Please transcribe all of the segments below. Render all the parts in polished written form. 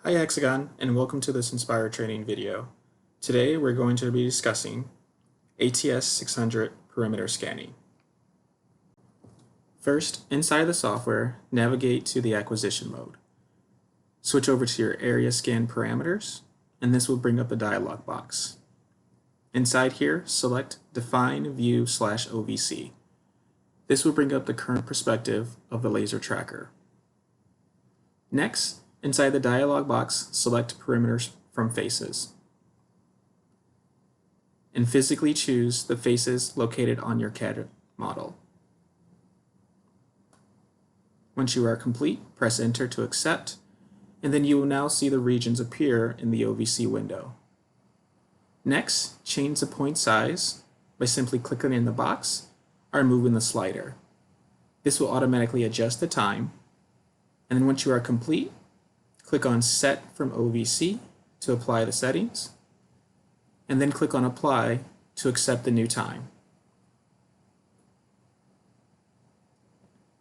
Hi Hexagon, and welcome to this Inspire training video. Today we're going to be discussing ATS600 perimeter scanning. First, inside the software, navigate to the acquisition mode. Switch over to your area scan parameters, and this will bring up a dialog box. Inside here, select Define View/OVC. This will bring up the current perspective of the laser tracker. Next, inside the dialog box, select Perimeters from Faces, and physically choose the faces located on your CAD model. Once you are complete, press Enter to accept, and then you will now see the regions appear in the OVC window. Next, change the point size by simply clicking in the box or moving the slider. This will automatically adjust the time, and then once you are complete, click on Set from OVC to apply the settings, and then click on Apply to accept the new time.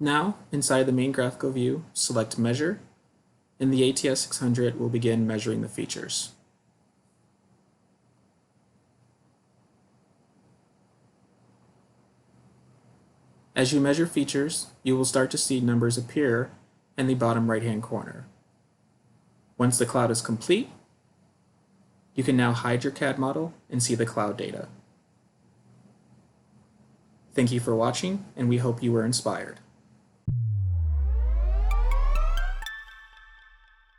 Now, inside the main graphical view, select Measure, and the ATS600 will begin measuring the features. As you measure features, you will start to see numbers appear in the bottom right-hand corner. Once the cloud is complete, you can now hide your CAD model and see the cloud data. Thank you for watching, and we hope you were inspired.